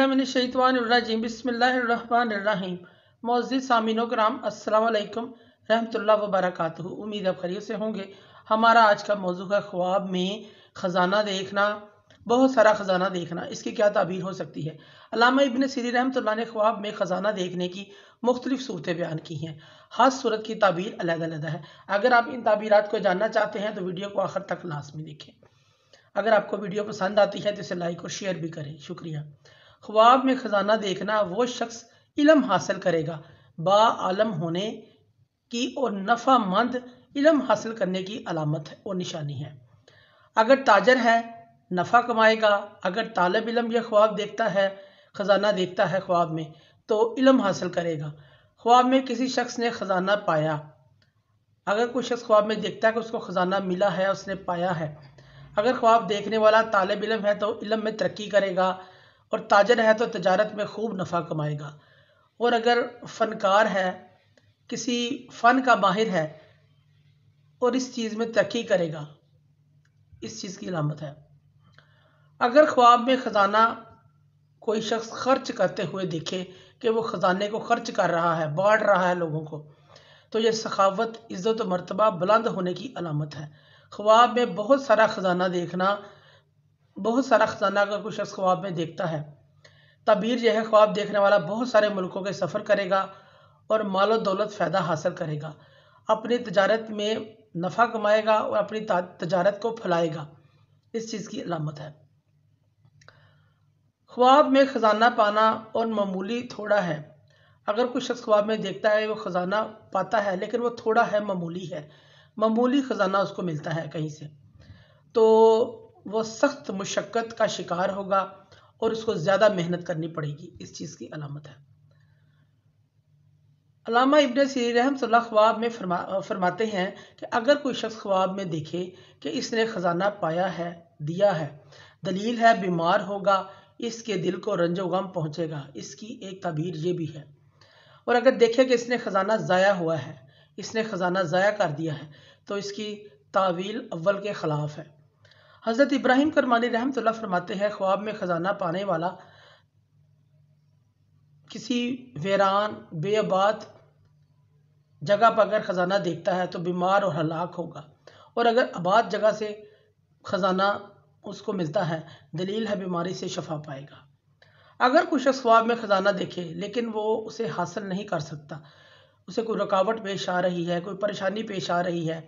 बिस्मिल्लाहिर्रहमानिर्रहीम बिस्मिल्लाहिर्रहमानिर्रहीम। मोअज़्ज़िज़ सामीनो कराम, अस्सलाम वालेकुम रहमतुल्लाह व बरकातुहू। उम्मीद है खैरियत से होंगे। हमारा आज का मौजू है ख्वाब में ख़जाना देखना, बहुत सारा ख़जाना देखना। इसकी क्या ताबीर हो सकती है? अल्लामा इब्न सीरीन रहमतुल्लाह ने ख्वाब में ख़जाना देखने की मुख्तलिफ सूरतें बयान की हैं। हर सूरत की ताबीर अलग-अलग है। अगर आप इन ताबीरात को जानना चाहते हैं तो वीडियो को आखिर तक लाज़मी देखें। अगर आपको वीडियो पसंद आती है तो इसे लाइक और शेयर भी करें, शुक्रिया। ख्वाब में ख़जाना देखना वो शख्स इल्म हासिल करेगा, बाआलम होने की और नफ़ामंद इल्म हासिल करने की अलामत है और निशानी है। अगर ताजर है नफ़ा कमाएगा। अगर तालिब इल्म यह ख्वाब देखता है, ख़जाना देखता है ख्वाब में, तो इल्म हासिल करेगा। ख्वाब में किसी शख्स ने ख़जाना पाया। अगर कोई शख्स ख्वाब में देखता है कि उसको ख़जाना मिला है, उसने पाया है। अगर ख्वाब देखने वाला तालिब इल्म है तो इल्म में तरक्की करेगा, और ताजर है तो तजारत में खूब नफ़ा कमाएगा। और अगर फ़नकार है, किसी फ़न का माहिर है और इस चीज़ में तरक्की करेगा, इस चीज़ की अलामत है। अगर ख्वाब में ख़जाना कोई शख्स खर्च करते हुए देखे कि वो ख़जाने को खर्च कर रहा है, बांट रहा है लोगों को, तो यह सखावत, इज़्ज़त और मर्तबा बुलंद होने की अलामत है। ख्वाब में बहुत सारा ख़जाना देखना, बहुत सारा ख़जाना अगर कोई शख्स ख्वाब में देखता है, ताबीर यह है ख्वाब देखने वाला बहुत सारे मुल्कों के सफ़र करेगा और मालो दौलत फ़ायदा हासिल करेगा, अपनी तजारत में नफ़ा कमाएगा और अपनी तजारत को फैलाएगा। इस चीज़ की अलामत है। ख्वाब में ख़जाना पाना और मामूली थोड़ा है। अगर कोई शख्स ख्वाब में देखता है वो ख़जाना पाता है लेकिन वो थोड़ा है, मामूली है, मामूली ख़जाना उसको मिलता है कहीं से, तो वो सख्त मुशक्क़त का शिकार होगा और उसको ज़्यादा मेहनत करनी पड़ेगी। इस चीज़ की अलामत है। अल्लामा इब्न सीरीन रहमतुल्लाह ख्वाब में फरमाते हैं कि अगर कोई शख्स ख्वाब में देखे कि इसने ख़जाना पाया है, दिया है, दलील है बीमार होगा, इसके दिल को रंजो गम पहुँचेगा। इसकी एक ताबीर ये भी है। और अगर देखे कि इसने ख़जाना ज़ाया हुआ है, इसने ख़जाना ज़ाया कर दिया है, तो इसकी तावील अव्वल के ख़िलाफ़ है। हज़रत इब्राहीम करमानी रहमतुल्लाह फरमाते हैं ख्वाब में ख़जाना पाने वाला किसी वीरान बेआबाद जगह पर अगर ख़जाना देखता है तो बीमार और हलाक होगा, और अगर आबाद जगह से ख़जाना उसको मिलता है, दलील है बीमारी से शफा पाएगा। अगर कोई शख्स ख्वाब में ख़जाना देखे लेकिन वो उसे हासिल नहीं कर सकता, उसे कोई रुकावट पेश आ रही है, कोई परेशानी पेश आ रही है,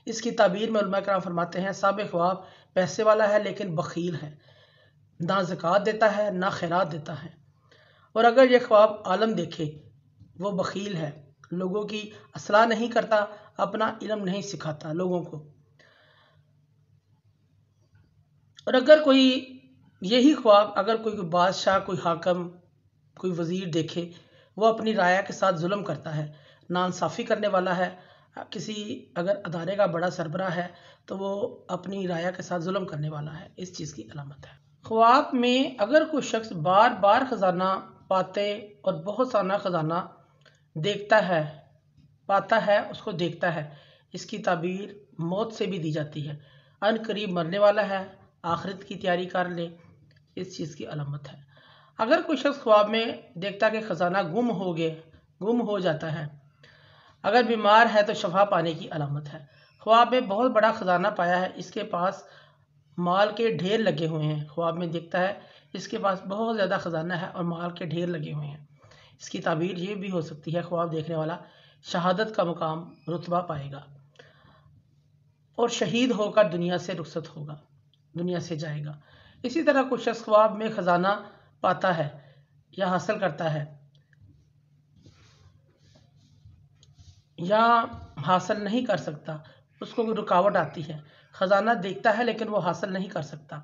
इसकी ताबीर में उलमा कराम फरमाते हैं साबिक़ ख्वाब पैसे वाला है लेकिन बख़ील है, ना ज़कात देता है ना खैरात देता है। और अगर ये ख्वाब आलम देखे, वो बख़ील है, लोगों की असलाह नहीं करता, अपना इल्म नहीं सिखाता लोगों को। और अगर कोई यही ख्वाब अगर कोई बादशाह, कोई हाकम, कोई वज़ीर देखे, वो अपनी राया के साथ जुल्म करता है, नाइंसाफ़ी करने वाला है, किसी अगर अदारे का बड़ा सरबराह है तो वो अपनी राया के साथ जुल्म करने वाला है, इस चीज़ की अलामत है। ख्वाब में अगर कोई शख्स बार बार ख़जाना पाते और बहुत सारा ख़जाना देखता है, पाता है, उसको देखता है, इसकी ताबीर मौत से भी दी जाती है। अन करीब मरने वाला है, आखिरत की तैयारी कर ले, इस चीज़ की अलामत है। अगर कोई शख्स ख्वाब में देखता कि ख़जाना गुम हो जाता है, अगर बीमार है तो शफा पाने की अलामत है। ख्वाब में बहुत बड़ा ख़जाना पाया है, इसके पास माल के ढेर लगे हुए हैं। ख्वाब में देखता है इसके पास बहुत ज़्यादा ख़जाना है और माल के ढेर लगे हुए हैं। इसकी ताबीर ये भी हो सकती है ख्वाब देखने वाला शहादत का मुकाम, रुतबा पाएगा और शहीद होकर दुनिया से रुखसत होगा, दुनिया से जाएगा। इसी तरह कुछ शख्स ख्वाब में ख़जाना पाता है या हासिल करता है या हासिल नहीं कर सकता, उसको कोई रुकावट आती है, ख़जाना देखता है लेकिन वो हासिल नहीं कर सकता,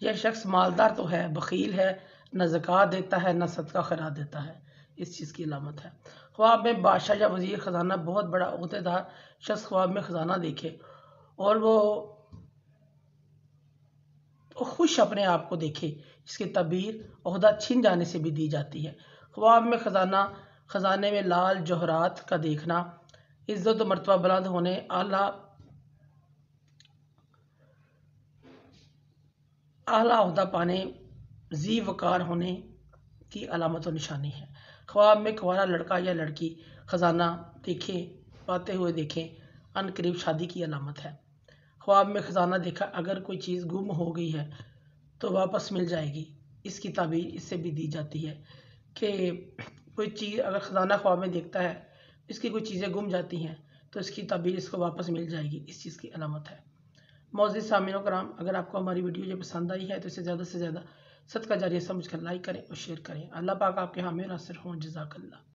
यह शख्स मालदार तो है, बख़ील है, न ज़कात देता है न सदका खैरात देता है, इस चीज़ की अलामत है। ख्वाब में बादशाह या वज़ीर, ख़जाना, बहुत बड़ा ओहदेदार शख्स ख्वाब में ख़जाना देखे और वो खुश अपने आप को देखे, इसकी ताबीर ओहदा छिन जाने से भी दी जाती है। ख्वाब में ख़जाने में लाल जौहरात का देखना, इज़्ज़त मर्तबा बुलंद होने, आला ओहदा पाने, ज़ी वक़ार होने, کی علامت و نشانی ہے۔ خواب میں کنوارا لڑکا یا لڑکی خزانہ پاتے ہوئے دیکھیں، ان قریب شادی کی علامت ہے۔ خواب میں خزانہ دیکھا، اگر کوئی چیز گم ہو گئی ہے تو واپس مل جائے گی۔ اس کی تعبیر اس سے بھی دی جاتی ہے کہ کوئی چیز اگر خزانہ خواب میں دیکھتا ہے، اس کی کوئی چیزیں گم جاتی ہیں تو اس کی تعبیر اس کو واپس مل جائے گی، اس چیز کی علامت ہے۔ معزز سامعین و کرام، اگر آپ کو ہماری ویڈیو جو پسند آئی ہے تو اسے زیادہ سے زیادہ صدقہ جاریہ سمجھ کر لائک کریں اور شیئر کریں۔ اللہ پاک آپ کے حامی و ناصر ہوں۔ جزاک اللہ۔